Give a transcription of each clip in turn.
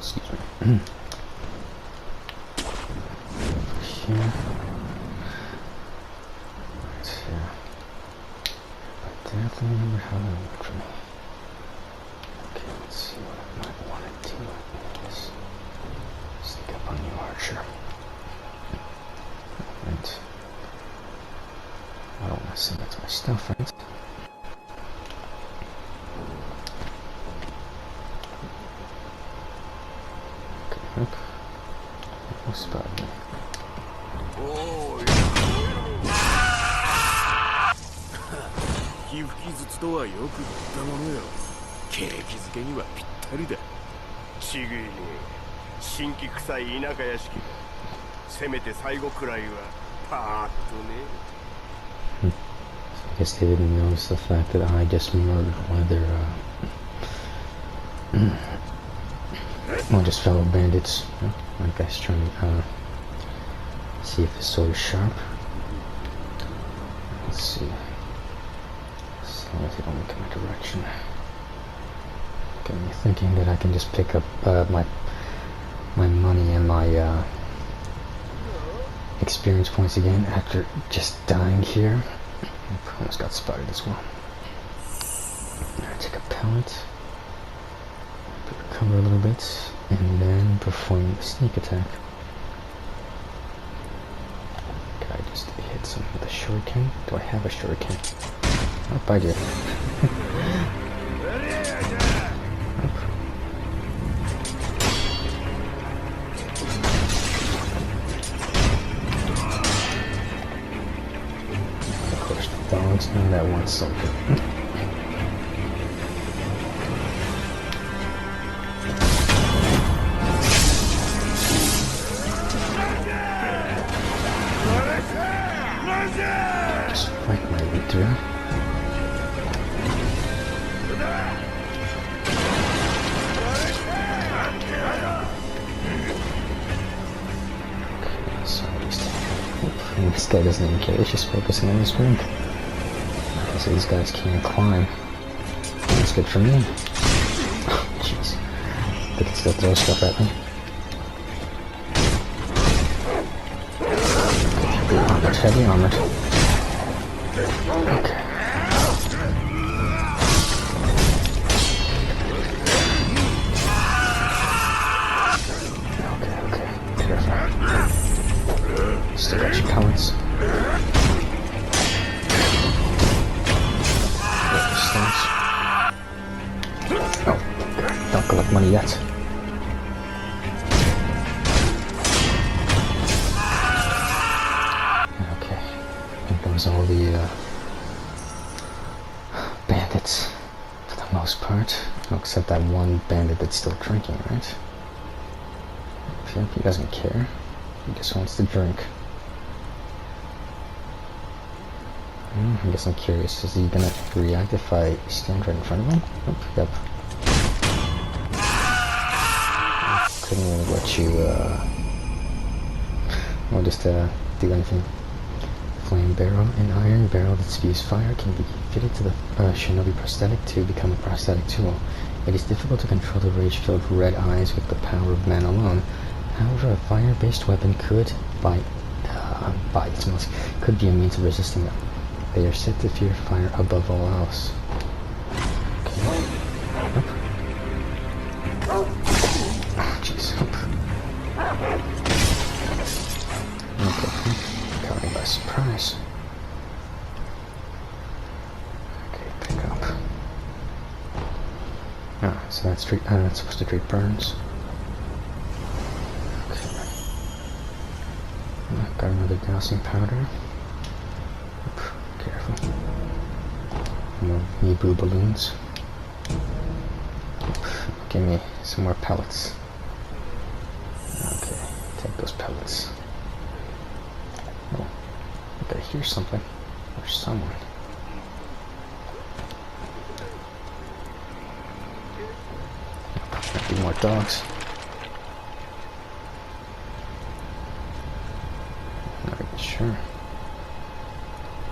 Excuse me. Here. Right here. I definitely remember how that worked for me. Okay, let's see what I might want to do. Is sneak up on you, Archer. Right. I don't want to send that to my stuff, right? Okay, look. No spot me. 皮膚傷とはよく言ったものよ。景気づけにはぴったりだ。ちぐいね。新規臭い田舎屋敷。せめて最後くらいはパーッとね。I guess they didn't notice the fact that I just murdered one of their, well, just fellow bandits. My guy's trying to, see if his sword is sharp. Let's see. As long as they don't look in my direction. Getting me thinking that I can just pick up, my money and my, experience points again after just dying here. Almost got spotted as well. Now take a pellet, recover a little bit, and then perform the sneak attack. Can I just hit some with a shuriken? Do I have a shuriken? Nope, I do. Dogs know that one something. Just fight my way through. Okay, so this guy doesn't even care, he's just focusing on his drink. So these guys can't climb. That's good for me. Oh, jeez. They can still throw stuff at me. Armored, heavy armored. Okay. Okay. Careful. Still got your pellets. Oh, don't collect money yet. Okay, I think that was all the bandits for the most part, except that one bandit that's still drinking, right? He doesn't care. He just wants to drink. I guess I'm curious, is he gonna react if I stand right in front of him? Nope, yep. Couldn't really let you, well, just, do anything. Flame barrel. An iron barrel that spews fire can be fitted to the shinobi prosthetic to become a prosthetic tool. It is difficult to control the rage-filled red eyes with the power of man alone. However, a fire-based weapon could, by its most, could be a means of resisting them. They are said to fear fire above all else. Okay. Up. Oh, jeez. Okay. Caught me by surprise. Okay, pick up. Ah, so that's supposed to treat burns. Okay. Got another dousing powder. Careful. More Nibu balloons. Give me some more pellets. Okay, take those pellets. Oh, I think I hear something. Or someone. Might be more dogs. Not even sure.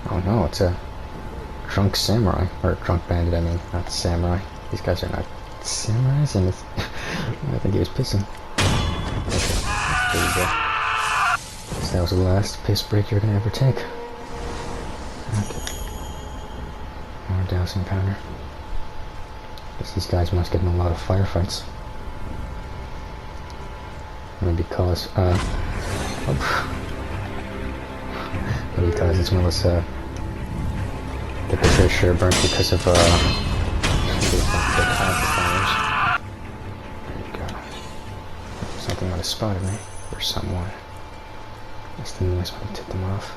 Oh no, it's a drunk samurai. Or a drunk bandit, I mean, not samurai. These guys are not samurais, and it's I think he was pissing. Okay, there you go. So that was the last piss break you're gonna ever take. Okay. More dousing powder. Guess these guys must get in a lot of firefights. Maybe because, maybe because it's one of us, get their shirt burnt because of, the fires. There you go. Something might have spotted me, or someone. That's the noise when I tipped them off.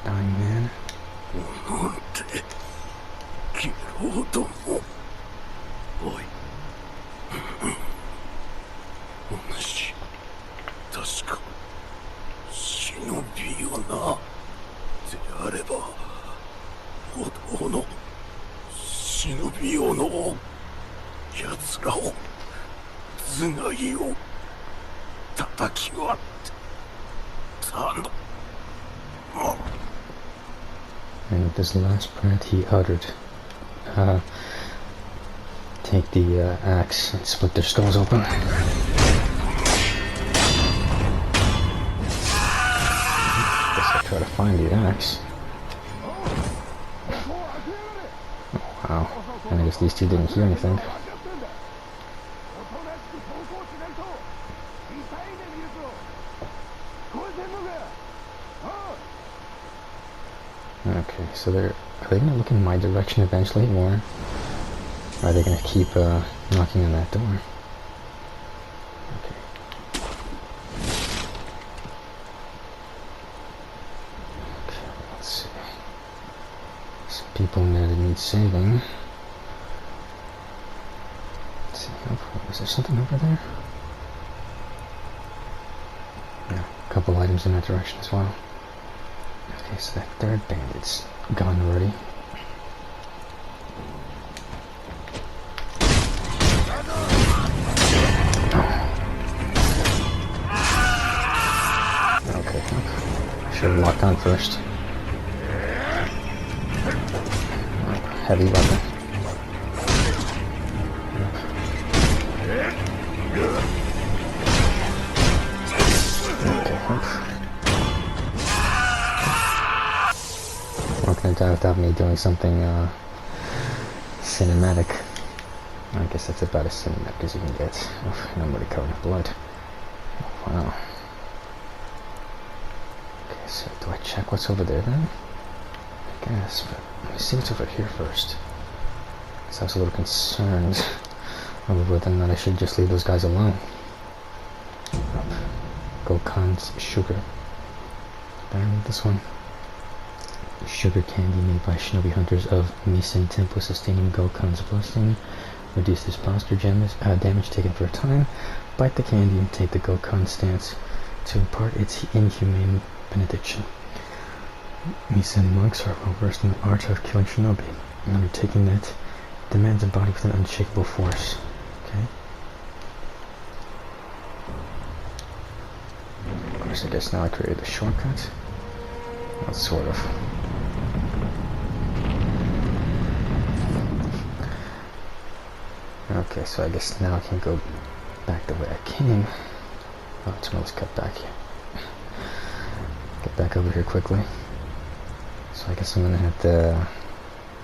Dying man. And with this last breath he uttered, take the axe and split their skulls open. Guess I'll try to find the axe. Oh, wow. And I guess these two didn't hear anything. Okay, so are they gonna look in my direction eventually, or are they gonna keep knocking on that door? Okay. Okay, let's see. Some people in there that need saving. Let's see, is there something over there? Yeah, a couple items in that direction as well. Okay, so that third bandit's gone already. Okay, should have locked on first. Heavy weapon. Gonna die without me doing something cinematic. I guess that's about as cinematic as you can get. Oh, and I'm already covered in blood. Oh, wow. Okay, so do I check what's over there then? I guess, but let me see what's over here first. Because I was a little concerned over whether or not I should just leave those guys alone. Gokhan's sugar. Better than this one. Sugar candy made by shinobi hunters of Misen Temple, sustaining Gokhan's blessing. Reduces posture damage taken for a time. Bite the candy and take the Gokhan stance to impart its inhumane benediction. Misen monks are well versed in the art of killing shinobi. And undertaking that demands a body with an unshakable force. Okay. Of course, I guess now I created a shortcut. Well, sort of. Okay, so I guess now I can go back the way I came. Oh, let's cut back here. Get back over here quickly. So I guess I'm gonna have to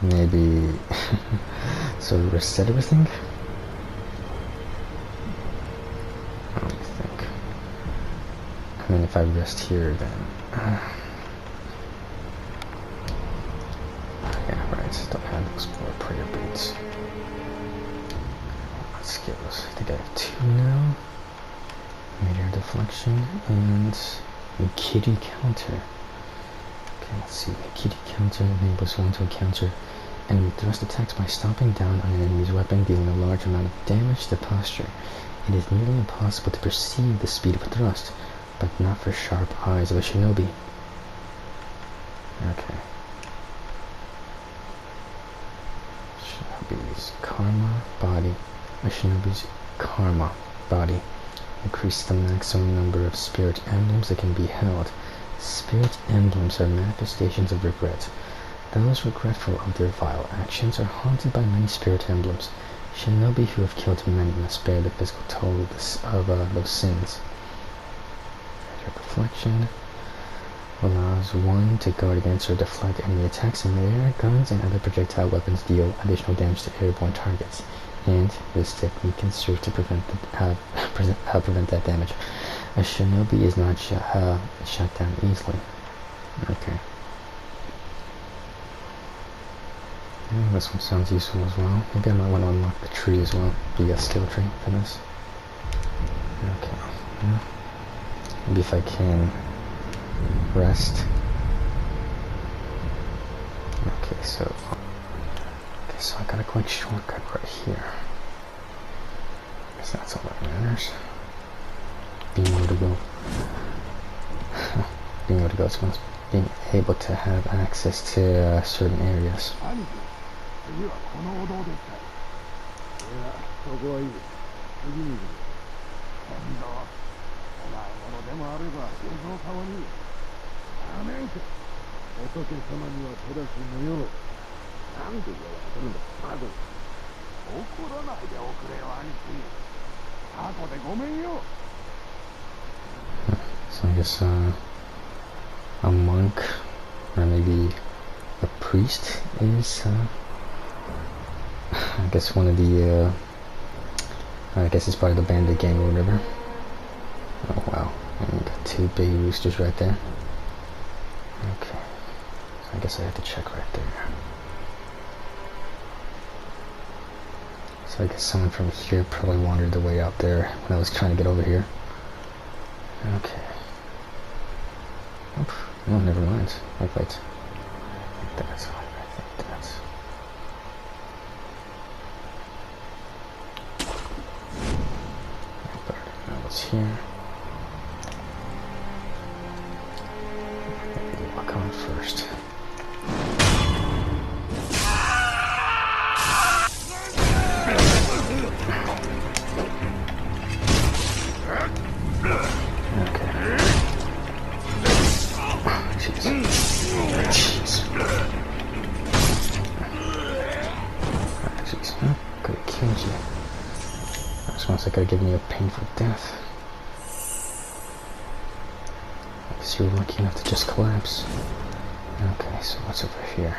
maybe sort of reset everything. I don't think. I mean, if I rest here, then yeah, right. Don't have those more prayer beads. Skills. I think I have 2 now. Meteor deflection and a kitty counter. Okay, let's see. The kitty counter enables one to encounter enemy thrust attacks by stomping down on an enemy's weapon, dealing a large amount of damage to posture. It is nearly impossible to perceive the speed of a thrust, but not for sharp eyes of a shinobi. Okay. Shinobi's karma body. A shinobi's karma body. Increase the maximum number of spirit emblems that can be held. Spirit emblems are manifestations of regret. Those regretful of their vile actions are haunted by many spirit emblems. Shinobi who have killed many must bear the physical toll of those sins. Reflection allows one to guard against or deflect enemy attacks in midair. Guns and other projectile weapons deal additional damage to airborne targets, and this technique can serve to prevent that damage. A shinobi is not shot down easily. Okay. Yeah, this one sounds useful as well. Maybe I might want to unlock the tree as well. The skill tree for this. Okay. Yeah. Maybe if I can rest. Okay, so I got a quick shortcut right here. Guess that's all that matters. Being able to go being able to have access to certain areas. So I guess a monk or maybe a priest is I guess one of the I guess it's part of the bandit gang or whatever. Oh wow, and you got two big roosters right there. Okay, so I guess I have to check right there. So I guess someone from here probably wandered the way out there when I was trying to get over here. Okay. Oop. Oh, never mind. Wait. That's all. I think that's. Now it's here. Walk on first. That could have given me a painful death. I guess you were lucky enough to just collapse. Okay, so what's over here?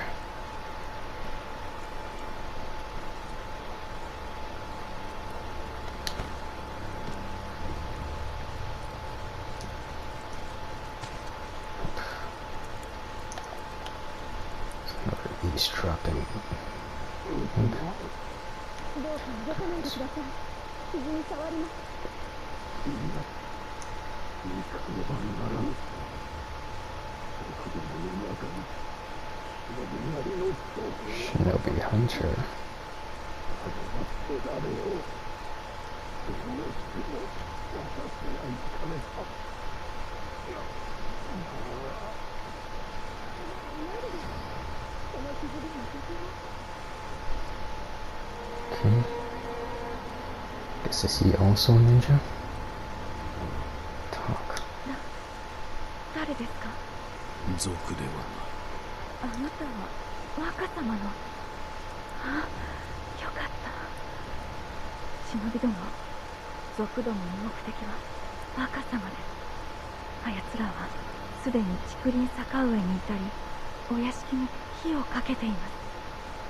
Another eavesdropping. Shinobi Hunter. Okay. Guess is he also a ninja? Talk. 誰ですか? 族ではあなたは若様の。あ、よかった。忍び殿、族どもの目的は若様です。あやつらはすでに竹林坂上にいたり、お屋敷に火をかけています。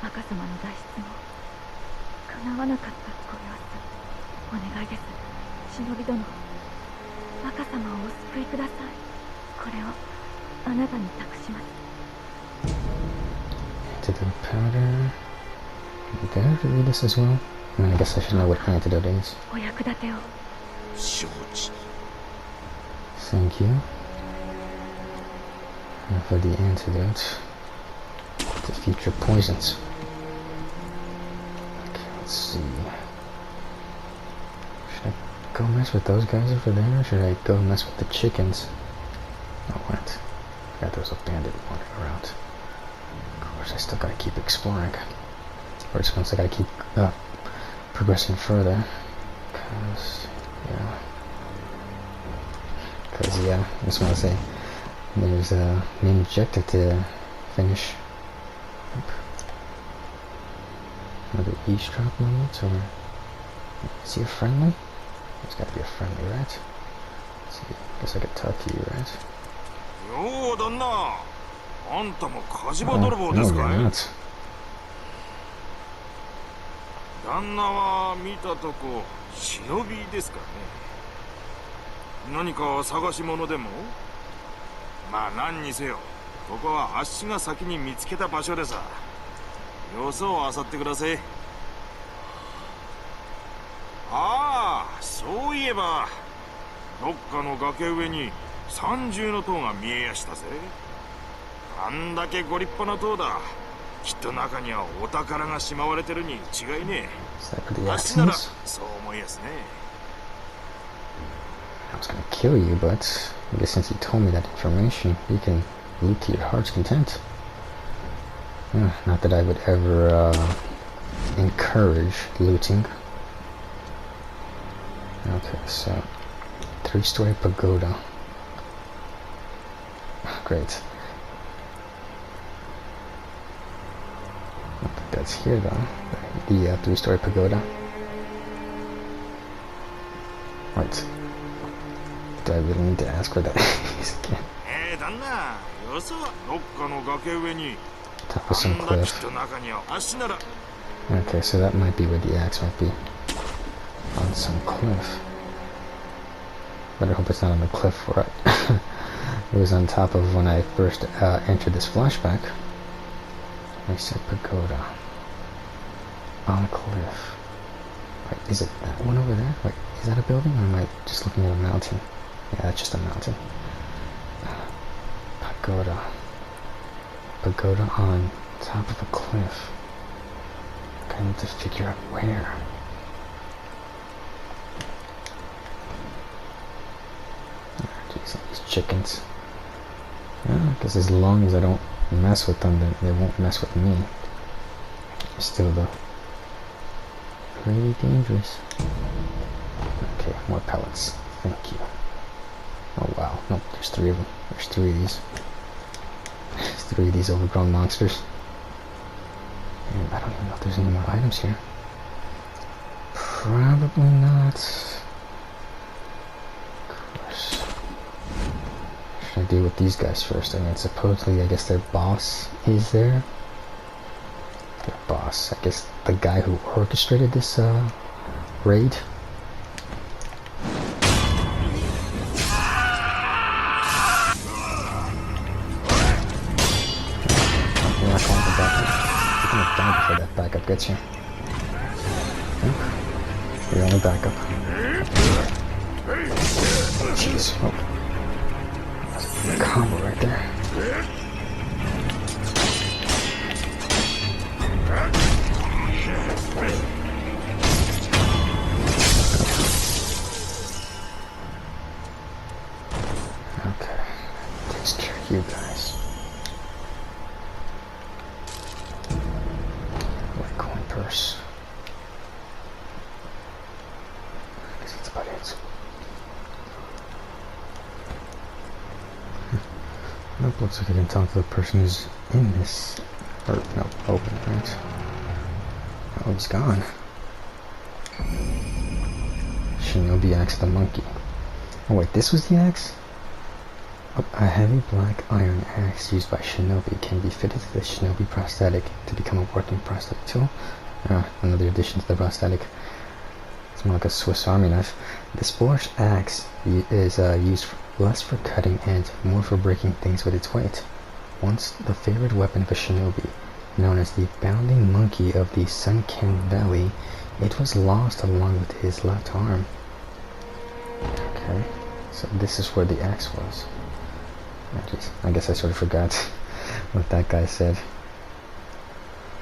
若様の脱出も叶わなかったご様子。お願いです、忍び殿。若様をお救いください。これをあなたに託します。 Antidote powder. Did I have to read this as well? I mean, I guess I should know what antidote is. お役立てを。承知。 Thank you. And for the antidote to future poisons. Okay, let's see. Should I go mess with those guys over there, or should I go mess with the chickens? Oh, what? I forgot there was a bandit wandering around. Of course, I still gotta keep exploring. Or it's once I gotta keep progressing further. Cause yeah, I just wanna say there's a main objective to finish. Another eavesdrop moment, or is he a friendly? He's got to be a friendly, right? Let's see. Guess I could talk to you, right? よう旦那、あんたも火事場 Oh, 泥棒で no, すか you're い？ not. 旦那は見たとこ忍びですかね。何か探し物でも？まあ何にせよ、ここはあっしが先に見つけた場所でさ。よそを漁ってください。ああ、そういえばどっかの崖上に三重の塔が見えやしたぜ。あんだけご立派な塔だ。きっと中にはお宝がしまわれてるに違いねえ。あっしならそう思いやすね。 I was gonna kill you, but I guess since you told me that information, you can loot to your heart's content. Not that I would ever encourage looting. Okay, so 3-story pagoda. Great. I don't think that's here though. The 3-story pagoda. Right. Do I really need to ask where that is again? 旦那、よそはどっかの崖上に Top of some あんだ cliff. きっと中にはあっしなら Okay, so that might be where the axe might be. On some cliff. But I hope it's not on the cliff where it was on top of when I first entered this flashback. I said pagoda. On a cliff. Wait, is it that one over there? Wait, is that a building or am I just looking at a mountain? Yeah, that's just a mountain. Pagoda. Pagoda on top of a cliff. I need to figure out where. Jeez, these chickens. Yeah, because as long as I don't mess with them, then they won't mess with me. Still though, pretty dangerous. Okay, more pellets. Thank you. Oh wow, no, there's 3 of them. There's 3 of these. There's 3 of these overgrown monsters. And I don't even know if there's any more items here. Probably not. Of course. What should I do with these guys first? I mean, supposedly, I guess their boss is there. Their boss. I guess the guy who orchestrated this raid. You're not going for backup. You're gonna die before that backup gets you. Nope. You're only backup. Jeez. Oh. That's a combo right there. Okay. Takes care of you guys. White coin purse. I guess that's about it. Nope, looks like I can talk to the person who's in this. Or, no, open, right? Oh, he's gone. Shinobi axe the monkey. Oh wait, this was the axe? A heavy black iron axe used by shinobi can be fitted to the shinobi prosthetic to become a working prosthetic tool. Another addition to the prosthetic. It's more like a Swiss Army knife. This boorish axe is used less for cutting and more for breaking things with its weight. Once the favorite weapon of a shinobi, known as the bounding monkey of the Sunken Valley, it was lost along with his left arm. Okay, so this is where the axe was. Oh, I guess I sort of forgot what that guy said.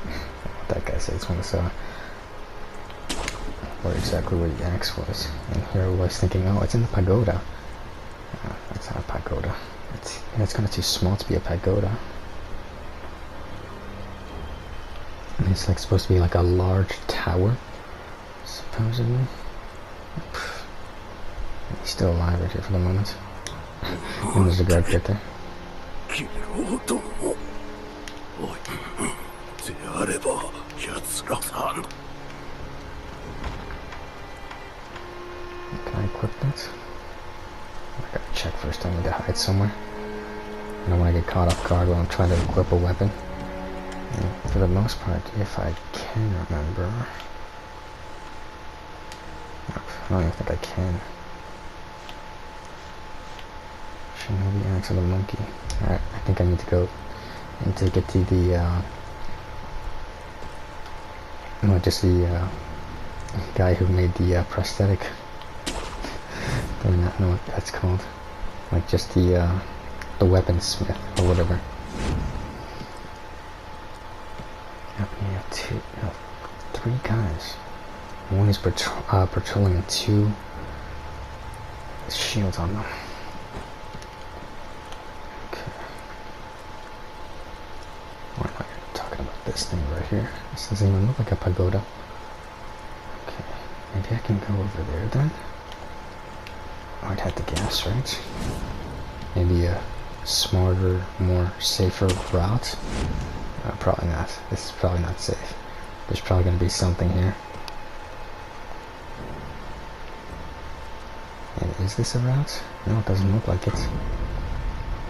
What that guy said. It's when I saw where exactly where the axe was. And here I was thinking, oh, it's in the pagoda. That's not a pagoda. It's kind of too small to be a pagoda. And it's like supposed to be like a large tower, supposedly. He's still alive right here for the moment. And there's a guard right there. であれば奴らさん。 Can I equip that? I gotta check first. I need to hide somewhere. I don't want to get caught off guard while I'm trying to equip a weapon. And for the most part, if I can remember... I don't even think I can. Shinobi Axe of the Monkey. Alright, I think I need to go and take it to the, no, just the, guy who made the, prosthetic. Do not know what that's called. Like, just the weaponsmith, or whatever. Yep, we have three guys. One is patrolling and two shields on them. Okay. Why am I talking about this thing right here? This doesn't even look like a pagoda. Okay, maybe I can go over there then? I'd have to guess, right? Maybe a smarter, more safer route? Probably not. This is probably not safe. There's probably going to be something here. And is this a route? No, it doesn't look like it.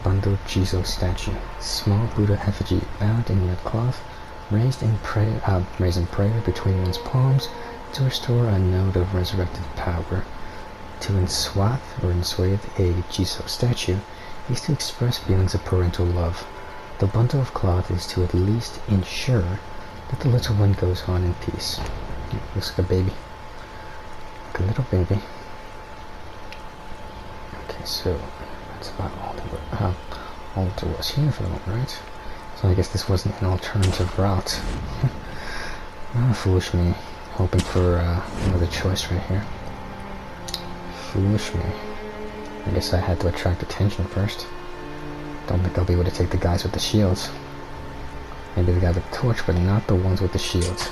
Bundled Jizo statue. Small Buddha effigy bound in red cloth, raised in prayer between one's palms to restore a node of resurrected power. To enswathe or enswathe a Jizo statue is to express feelings of parental love. The bundle of cloth is to at least ensure that the little one goes on in peace. Looks like a baby. Like a little baby. Okay, so that's about all there was here for the moment, right? So I guess this wasn't an alternative route. Foolish me, hoping for another choice right here. Foolish me. I guess I had to attract attention first. Don't think I'll be able to take the guys with the shields. Maybe the guys with the torch, but not the ones with the shields.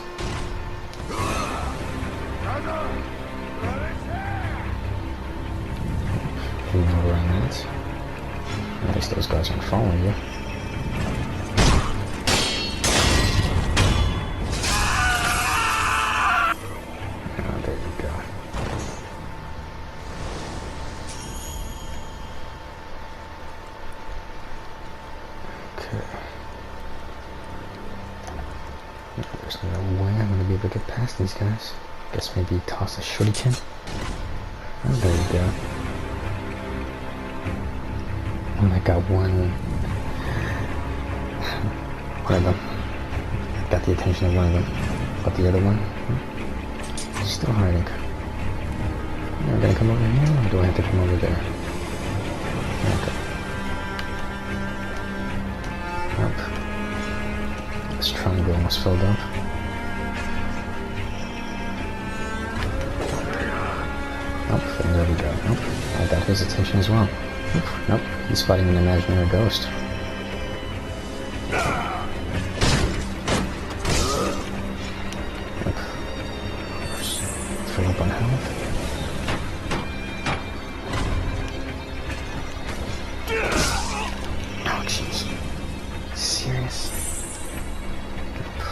You know where I'm at. At least those guys aren't following you. Oh, there you go. Okay. There's no way I'm going to be able to get past these guys. Guess maybe toss a shuriken. Oh, there you go. Oh, I got one of them. Got the attention of one of them. But the other one? Still hiding. Am I gonna come over here, or do I have to come over there? Okay. Nope. This triangle almost filled up. Nope, and there we go. Nope. I got his attention as well. Nope, he's fighting an imaginary ghost. Nope. Fill up on health. Oh, jeez. Serious? Nope.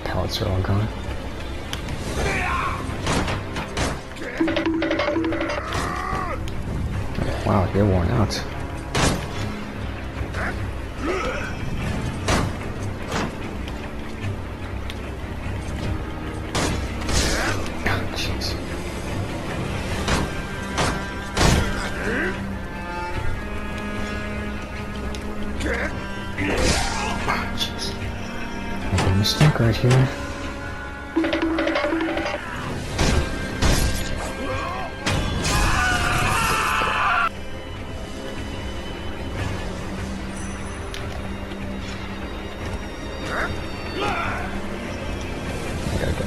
Pellets are all gone. Wow, you're worn out. Jeez. Jeez. Making a mistake right here.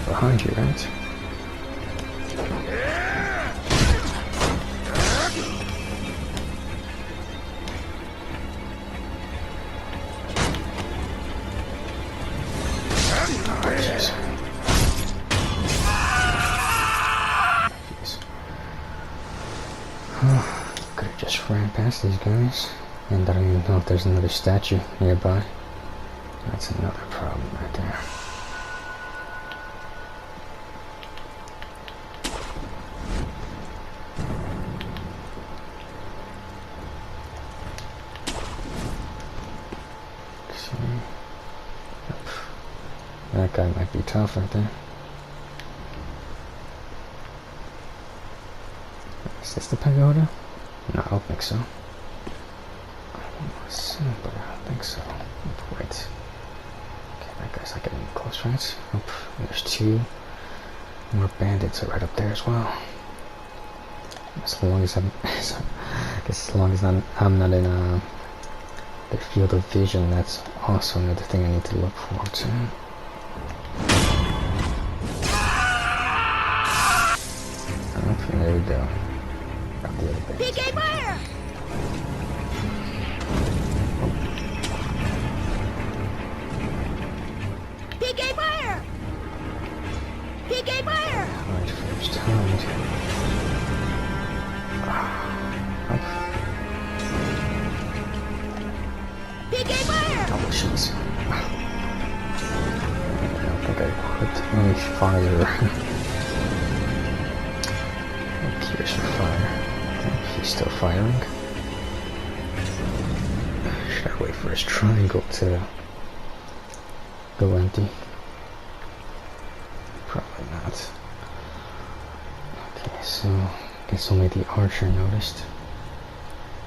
Behind you, right? Oh, jeez. Could have just ran past these guys. And I don't even know if there's another statue nearby. That's another problem right there. That might be tough right there. Is this the pagoda? No, I don't think so. I want to assume, but I don't think so. Wait. Okay, that guy's not getting close, right? Oh, there's 2 more bandits are right up there as well. As long as I'm, I guess as long as I'm not in their field of vision, that's also another thing I need to look forward to. Okay, there we go. Got the other bandits. PK fire! PK fire! PK fire! Hide first, hide. Up. PK fire! Oh, jeez. I don't think I equipped any fire. Here's for fire. He's still firing. Should I wait for his triangle to go empty? Probably not. Okay, so I guess only the archer noticed.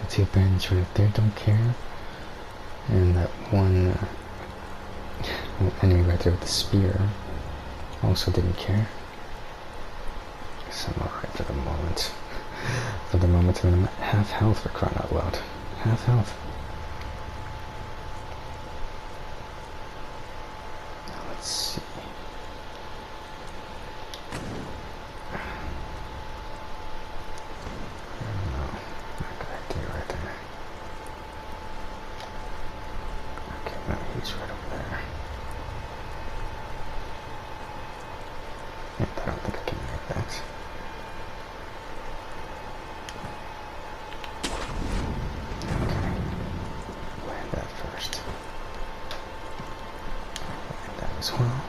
The 2 bandits right there don't care. And that one enemy right there with the spear also didn't care. Guess I'm alright for the moment. For the moment, I'm at half health, for crying out loud. Half health. Now let's see. I don't know. Not a good idea right there. Okay, now he's right over there. Yeah, I don't think I can make that. As well.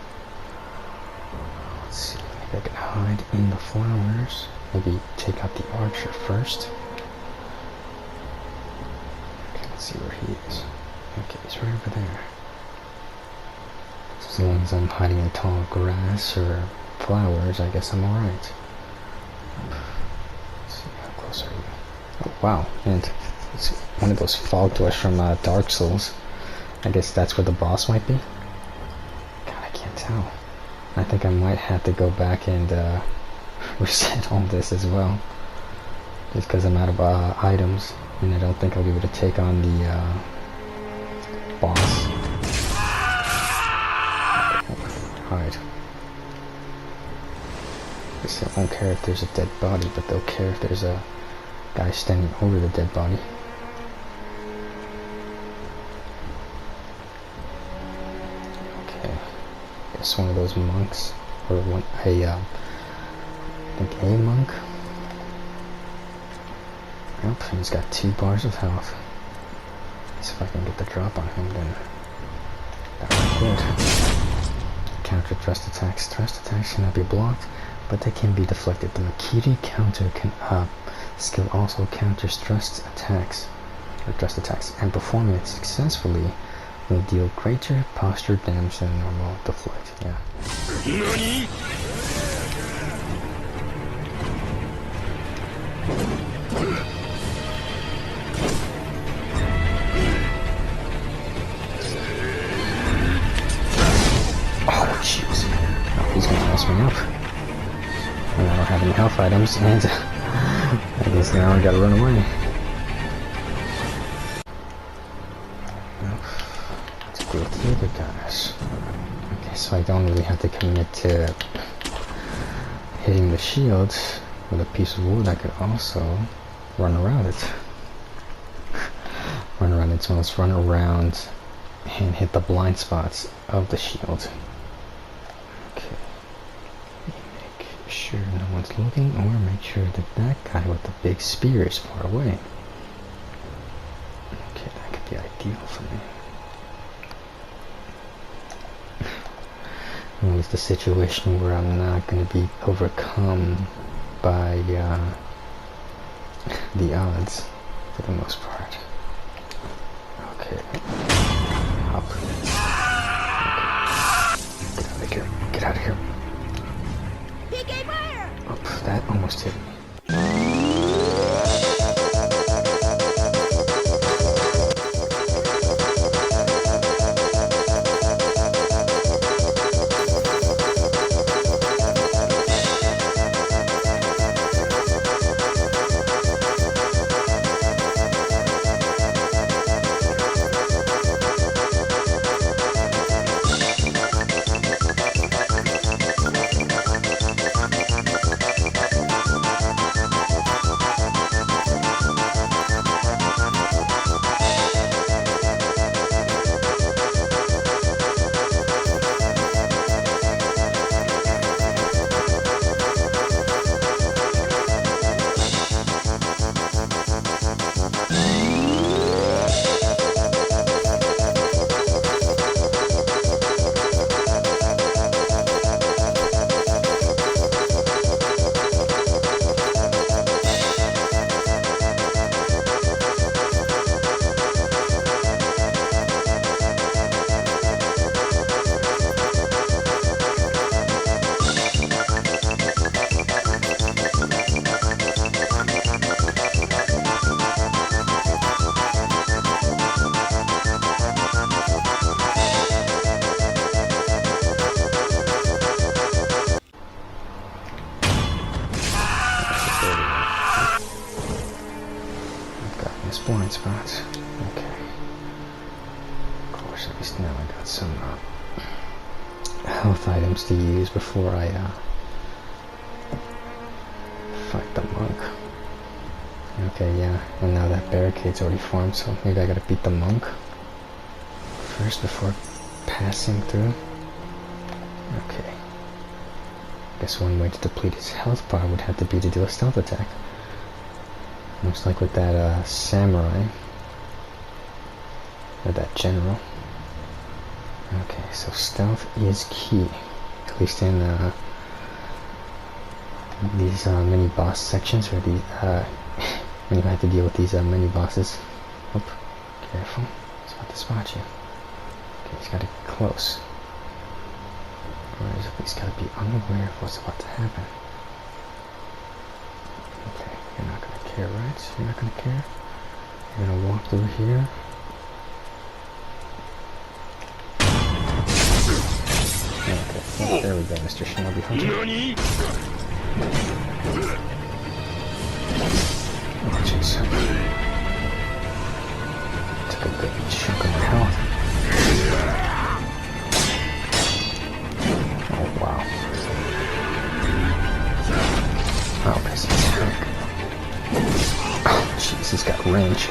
Let's see, maybe I can hide in the flowers. Maybe take out the archer first. Okay, let's see where he is. Okay, he's right over there. So as long as I'm hiding in tall grass or flowers, I guess I'm alright. Let's see, how close are you? Oh, wow, and it's one of those fog doors from Dark Souls. I guess that's where the boss might be. Tell. I think I might have to go back and reset all this as well, just because I'm out of items, and I don't think I'll be able to take on the boss. Hide. They won't care if there's a dead body, but they'll care if there's a guy standing over the dead body. It's one of those monks, or I think a monk. Yep, he's got 2 bars of health. So if I can get the drop on him, then that would be good. Counter thrust attacks. Thrust attacks cannot be blocked, but they can be deflected. The Makiri counter skill also counters thrust attacks, and performing it successfully will deal greater posture damage than normal deflect. Yeah. NANI?! Oh jeez. Oh, he's gonna mess me up. And I don't have any health items, and I guess now I gotta run away. With the other guys. Okay, so I don't really have to commit to hitting the shield with a piece of wood. I could also run around it. Run around it, so let's run around and hit the blind spots of the shield. Okay. Make sure no one's looking, or make sure that that guy with the big spear is far away. Okay, that could be ideal for me. Well, it's the situation where I'm not going to be overcome by the odds for the most part. Okay. Up. Okay. Get out of here. get out of here. Oh, that almost hit me. Blind spots. Okay. Of course, at least now I got some health items to use before I fight the monk. Okay, yeah, and now that barricade's already formed, so maybe I gotta beat the monk first before passing through. Okay. Guess one way to deplete his health bar would have to be to do a stealth attack. Looks like with that samurai, or that general. Okay, so stealth is key, at least in these mini boss sections, or the when you have to deal with these mini bosses. Oh, careful! He's about to spot you. Okay, he's got it close, or he's at least got to be unaware of what's about to happen. Okay, you're not gonna care, right? You're not gonna care? You're gonna walk through here. Okay, there we go, Mr. Shinobi Hunter. Oh, jeez. Took a good chunk of my health. Oh, wow. Oh, because he's hurt. Oh, jeez, he's got range.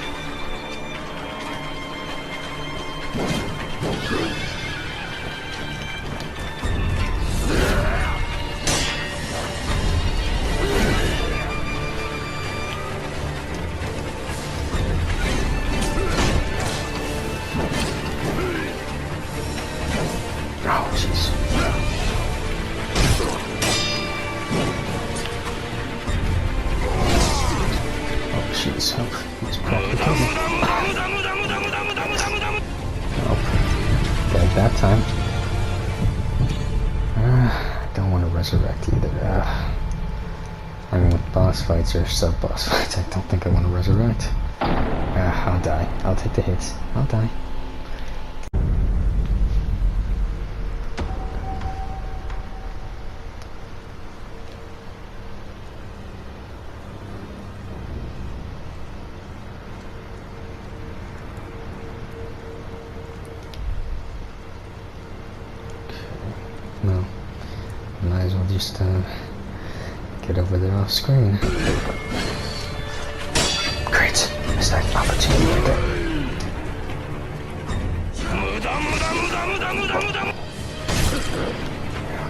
Oh, jeez. Jeez, oh, he's practically. Oh, dead that time. Don't want to resurrect either. I mean, with boss fights or sub-boss fights, I don't think I want to resurrect. I'll die. I'll take the hits. I'll die. No, might as well just get over there off screen. Great, missed that opportunity right there.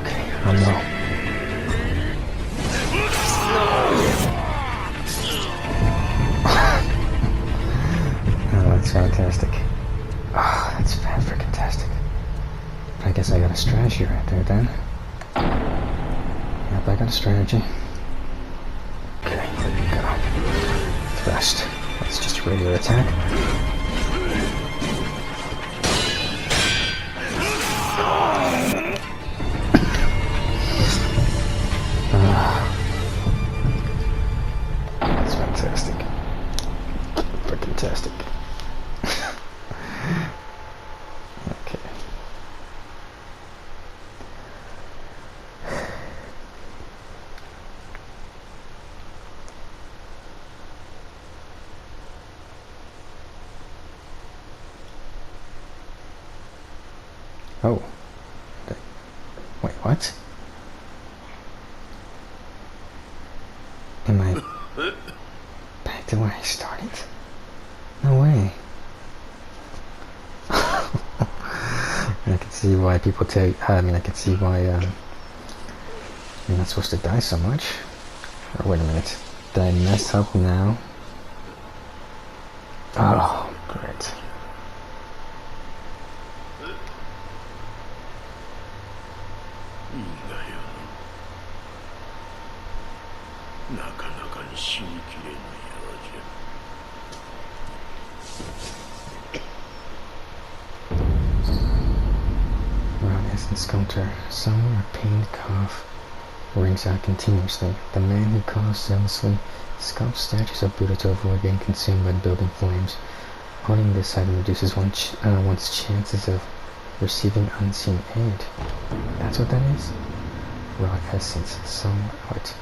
Okay, I'm low. Oh, that's fantastic. Oh, that's fan-freaking-tastic. I guess I got a strategy right there then. Yep, I got a strategy. Okay, there we go. Thrust. That's just a regular attack. Oh. Wait, what? Am I back to where I started? No way. I can see why people take. I can see why you're not supposed to die so much. Or wait a minute. Did I mess up now? Oh, great. なかなかに死にきれぬようじゃ。 Around his encounter, somewhere a pained cough rings out continuously. The man who coughs zealously sculpts statues of Buddha to avoid being consumed by the building flames. Owning this item reduces one's chances of receiving unseen aid. That's what that is? Raw essence, somewhat.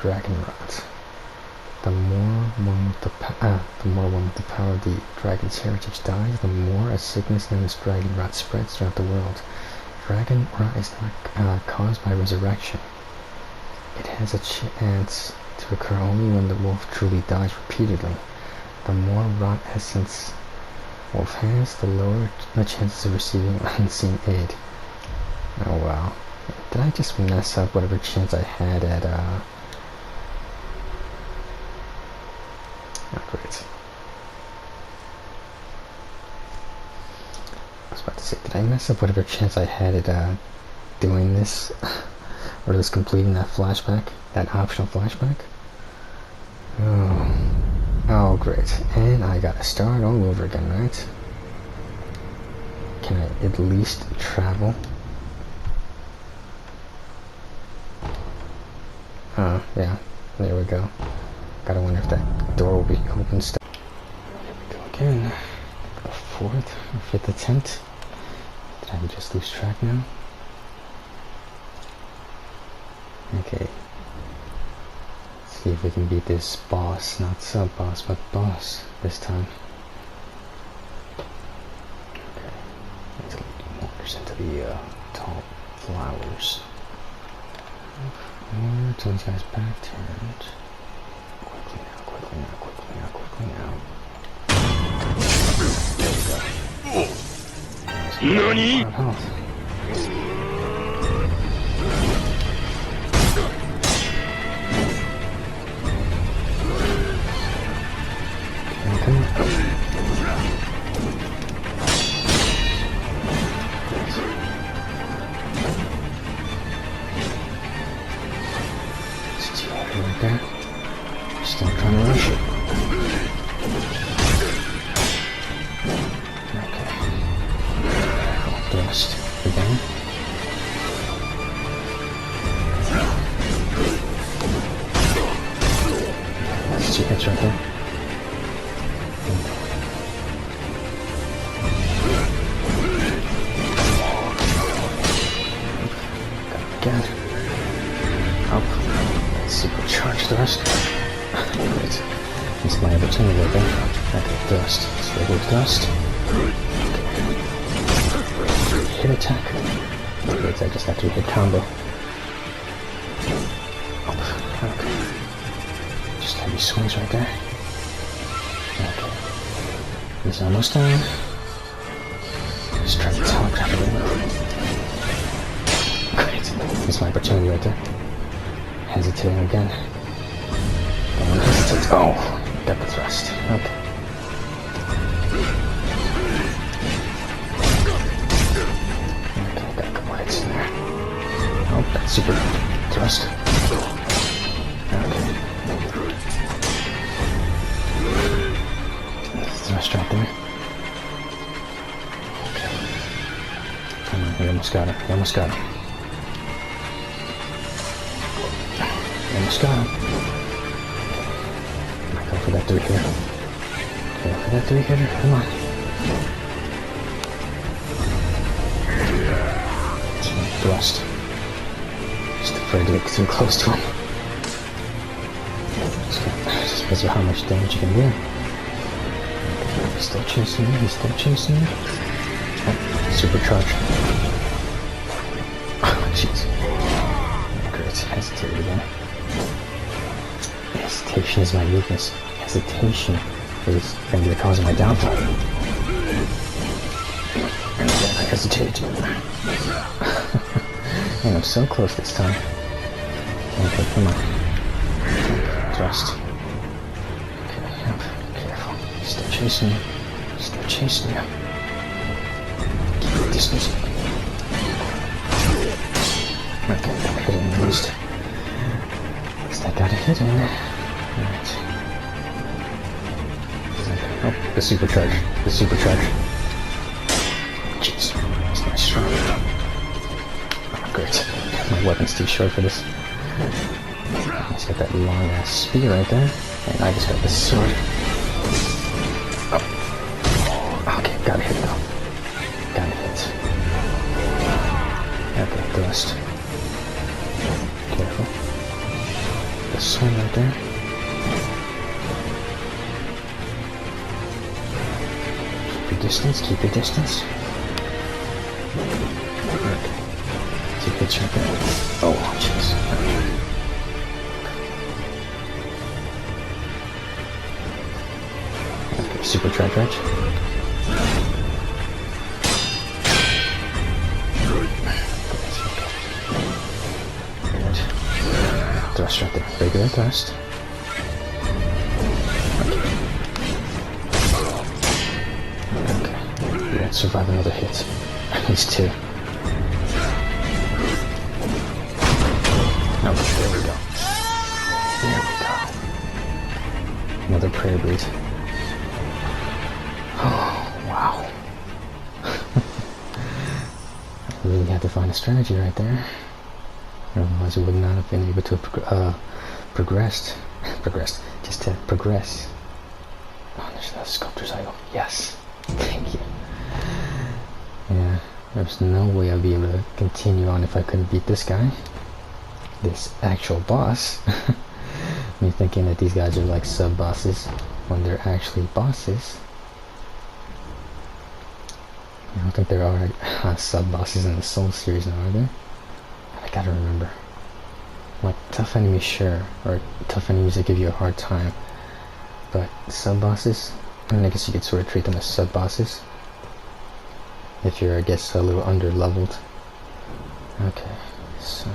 Dragon rot. The more one with the power of the dragon's heritage dies, the more a sickness known as dragon rot spreads throughout the world. Dragon rot is not caused by resurrection. It has a chance to occur only when the wolf truly dies repeatedly. The more rot essence wolf has, the lower the chances of receiving unseen aid. Oh wow. Did I just mess up whatever chance I had at Oh, great. I was about to say, did I mess up whatever chance I had at doing this? Or just completing that flashback? That optional flashback? Oh, great. And I gotta start all over again, right? Can I at least travel? Oh, yeah. There we go. Gotta wonder if that door will be open still. Here we go again. The fourth or fifth attempt. Did I just lose track now? Okay. Let's see if we can beat this boss. Not sub-boss, but boss this time. Okay. Let's get walkers into the tall flowers. Or till these guys back turned. Quickly now. There we go. NANI?! Come on. It's too heavy right there. Still trying to rush it. Okay. Thrust again. That's 2 hits right there. Got it again. Up. Supercharge thrust. Great. Missed my opportunity right there. Okay, thrust. It's regular thrust. Okay. Hit attack. Great, I just have to hit combo. Up. Okay. Just heavy swings right there. Okay. He's almost done. Just try to telegraph it in. Great. Missed my opportunity right there. Hesitating again. Oh, got the thrust. Okay. Okay, got a couple hits in there. Oh, that's super thrust. Okay. Thrust right there. Okay. Come on, we almost got it. We almost got it. We almost got it. Go for that 3-hitter. Go for that 3-hitter. Come on. Thrust. Just afraid to get too close to him. Just because of how much damage you can do. Okay. He's still chasing me, he's still chasing me. Oh, supercharge. Oh, jeez. Great, hesitated again. Hesitation is my weakness. Hesitation is going to be the cause of my downfall. And again, I hesitated. And I'm so close this time. Okay, come on. Thrust. Okay, yep, careful. He's still chasing you. Still chasing you. Keep your distance. Okay, got a hit in at least. At least I got a hit in. Alright. Oh, the supercharge. The supercharge. Jeez. That's nice strong. Oh, great. My weapon's too short for this. He's got that long ass spear right there. And I just got this sword. Oh. Okay, got a hit though. Got a hit. Okay, thrust. Careful. The sword right there. Keep your distance, keep your distance. Okay. 2 hits right there. Oh, jeez. Okay, supercharge right. Thrust right there. Regular thrust. Okay. We won't survive another hit. At least 2. Okay, there we go. There we go. Another prayer bead. Oh, wow. I really had to find a strategy right there. Otherwise, I would not have been able to progress. Just to progress. Oh, there's the sculptor's idol. Yes. Thank you. Yeah, there's no way I'd be able to continue on if I couldn't beat this guy. This actual boss. Me thinking that these guys are like sub-bosses when they're actually bosses. I don't think there are sub-bosses in the Soul series now, are there? I gotta remember. Like, tough enemies, sure. Or tough enemies that give you a hard time. But sub-bosses? I mean, I guess you could sort of treat them as sub-bosses. If you're, I guess, a little under-leveled. Okay, so...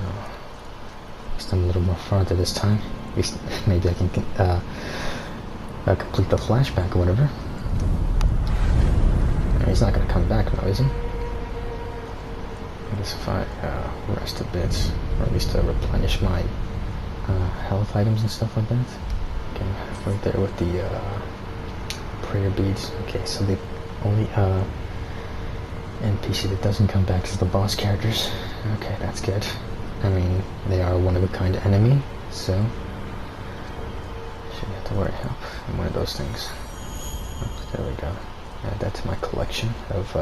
at least I'm a little more farther this time. At least maybe I can complete the flashback or whatever. He's not gonna come back now, is he? I guess if I rest a bit, or at least replenish my health items and stuff like that. Okay, right there with the prayer beads. Okay, so the only NPC that doesn't come back is the boss characters. Okay, that's good. I mean, they are one of a kind enemy, so shouldn't have to worry. Oh, one of those things. Oh, there we go. Add that to my collection of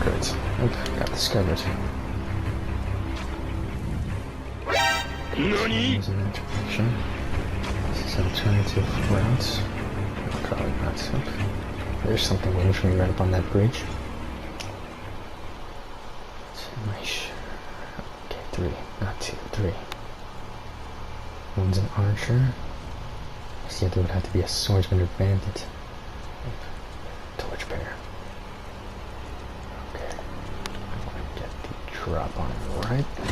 great. Oops, got discovered. There's an introduction. This is alternative routes. Probably not. There's something waiting for me right up on that bridge. Am I sure? Okay, 3, not 2, 3. One's an archer. The other would have to be a swordsman or bandit. Torchbearer. Okay. I want to get the drop on him right now.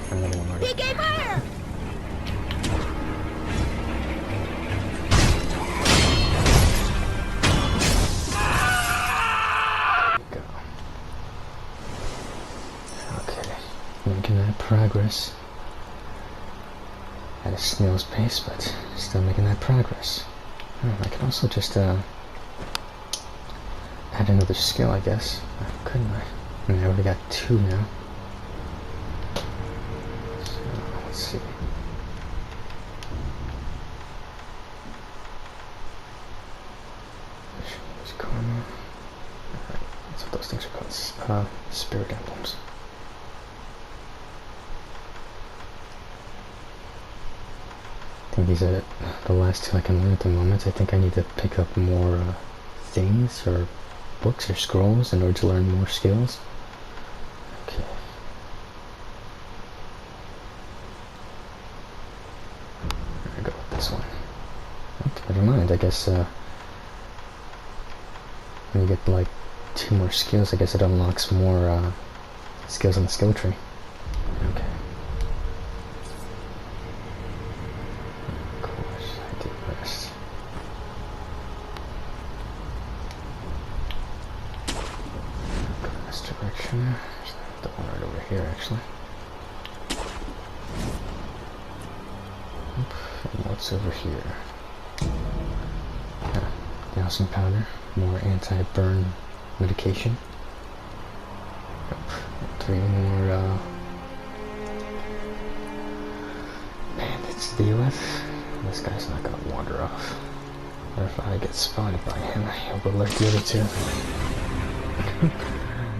Another one already. PK fire! Making that progress at a snail's pace, but still making that progress. Oh, I can also just add another skill, I guess. Couldn't I? I mean, I already got 2 now. So let's see. Use karma. spirit emblems. I think these are the last two I can learn at the moment. I think I need to pick up more things or books or scrolls in order to learn more skills. Okay. There we go with this one. Okay, never mind. I guess when you get like 2 more skills, I guess it unlocks more skills on the skill tree. Okay. Of course, I did rest. Go in this direction. There's the one right over here, actually. And what's over here? Dousing powder, more anti-burn medication. 3 more bandits to deal with. This guy's not gonna wander off. Or if I get spotted by him, he'll alert the other 2.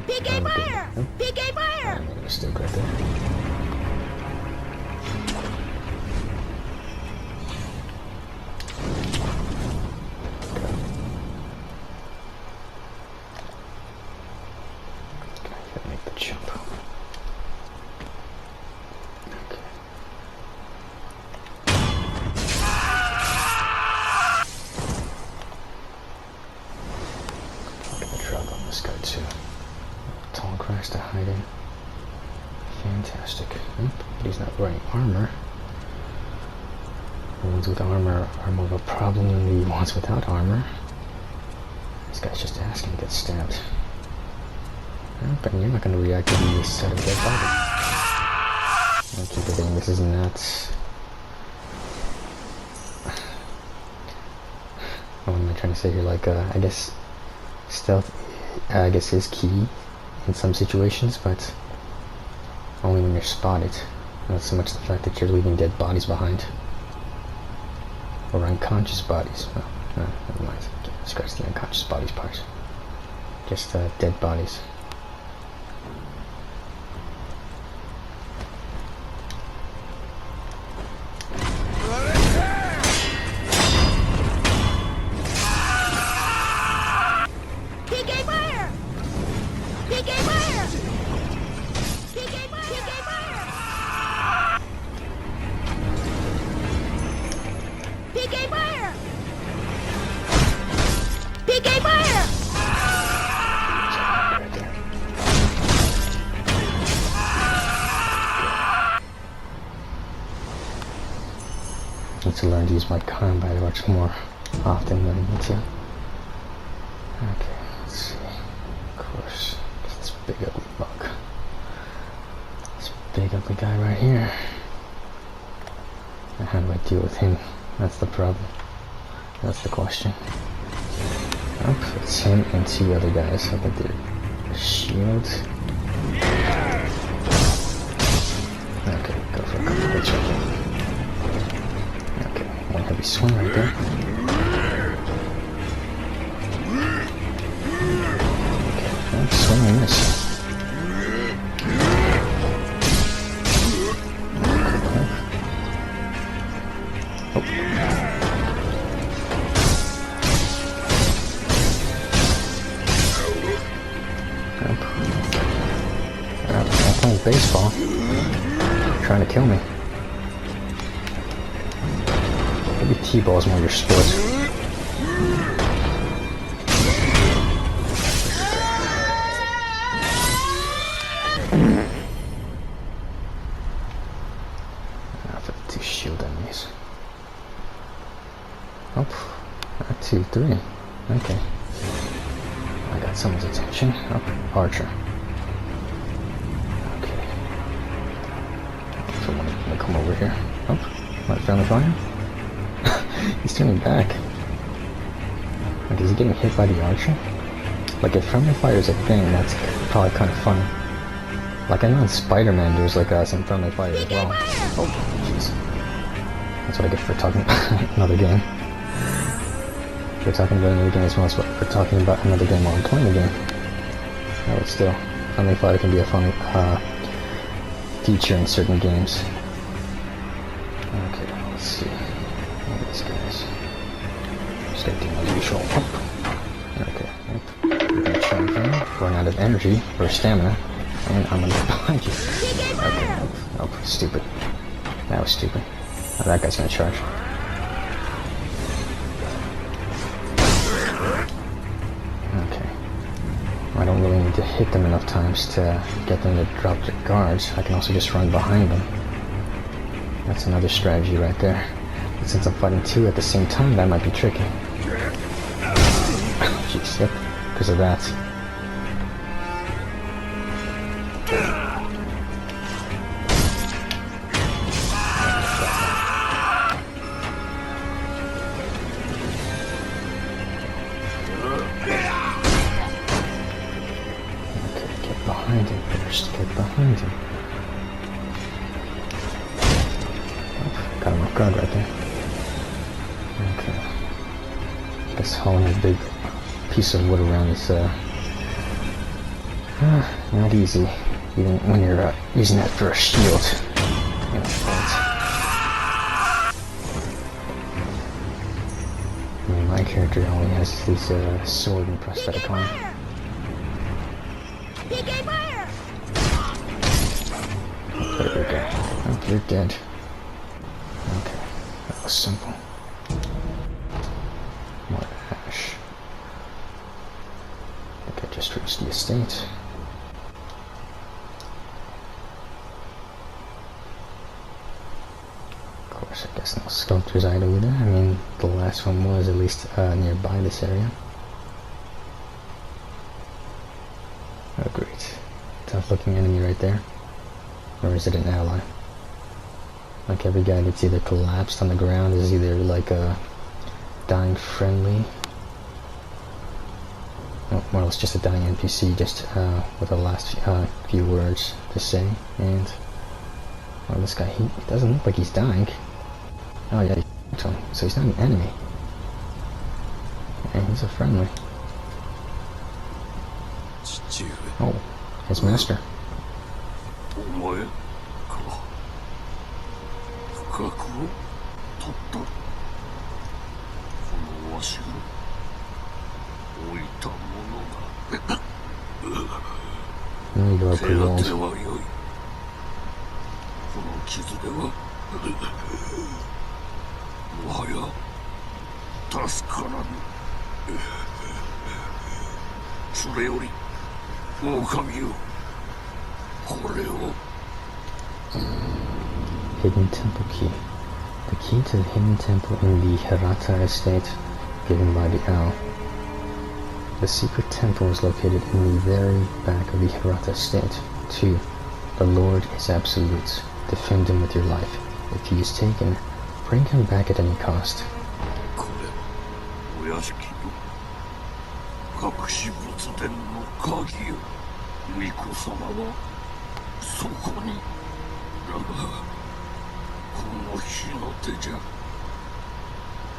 PK fire! PK fire! I made a mistake right there. This guy too. Tall grass to hide in. Fantastic. But he's not wearing armor. The ones with armor are more of a problem than the ones without armor. This guy's just asking to get stabbed. But you're not going to react to the set of dead bodies. I keep forgetting this is not... What am I trying to say here? Like, I guess stealth, I guess, is key in some situations, but only when you're spotted. Not so much the fact that you're leaving dead bodies behind. Or unconscious bodies. Oh, no, never mind. Scratch the unconscious bodies part. Just dead bodies. Need to learn to use my combat much more often than I need to. Okay, let's see. Of course, this big ugly bug. This big ugly guy right here. And how do I deal with him? That's the problem. That's the question. Oh, it's him and 2 other guys. I think they're shields. Okay, go for a couple of hits right there. One heavy swing right there. Okay, swing and miss. Oh. I'm playing baseball. Trying to kill me. Maybe T-ball's more your sport. Now for the 2 shield enemies. Oh, 2, 3. Okay. I got someone's attention. Oh, Archer. Okay. So I'm gonna come over here. Oh, my friendly fire. He's turning back. Like, is he getting hit by the archer? Like, if friendly fire is a thing, that's probably kind of funny. Like, I know in Spider-Man there's like some friendly fire as well. Oh, jeez. That's what I get for talking about another game. For talking about another game as well as for talking about another game while I'm playing the game. Oh, but still. friendly fire can be a fun feature in certain games. Okay, let's see. What are these guys? Start doing as usual. Okay, we're gonna charge him. Run out of energy or stamina, and I'm gonna get behind you. Okay, nope, stupid. That was stupid. Now that guy's gonna charge. Okay. I don't really need to hit them enough times to get them to drop their guards. I can also just run behind them. That's another strategy right there. But since I'm fighting two at the same time, that might be tricky. Jeez, yep, because of that. Get behind him. Oh, got him off guard right there. Okay. Guess hauling a big piece of wood around is not easy, even when you're using that for a shield. You know, I mean, my character only has his sword and prosthetic arm. There we go. Oh, you're dead. Okay, that was simple. More ash. I think I just reached the estate. Of course, I guess no sculptor's idol either. I mean, the last one was at least nearby this area. Oh, great. Tough looking enemy right there. Or is it an ally? Like every guy that's either collapsed on the ground is either like a dying friendly, or more or less just a dying NPC, just with the last few words to say. And well, this guy, he doesn't look like he's dying. Oh yeah, so he's not an enemy. Yeah, he's a friendly. Oh, his master. お前か不覚を取ったこのわしが置いたものだ手当てはよいこの傷ではもはや助からぬそれより狼よ Hidden temple key. The key to the hidden temple in the Hirata Estate, given by the owl. The secret temple is located in the very back of the Hirata Estate. 2. The Lord is absolute. Defend him with your life. If he is taken, bring him back at any cost. これはお屋敷の隠し仏殿の鍵よ。巫女様は そこにだがこの火の手じゃ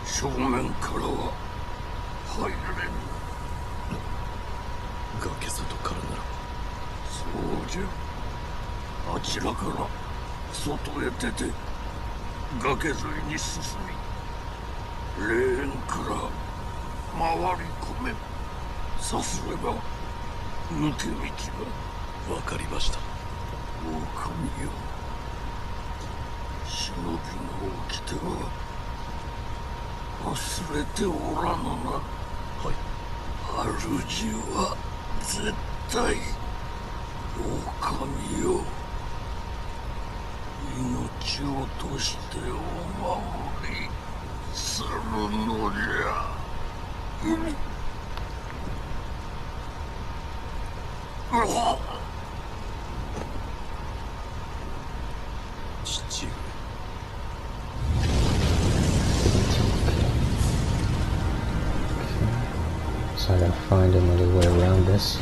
正面からは入られぬ崖里からならそうじゃあちらから外へ出て崖沿いに進み霊園から回り込めさすれば抜け道が分かりました 狼よ忍びの掟は忘れておらぬなはい主は絶対狼よ命をとしてお守りするのじゃSo I gotta find another way around this.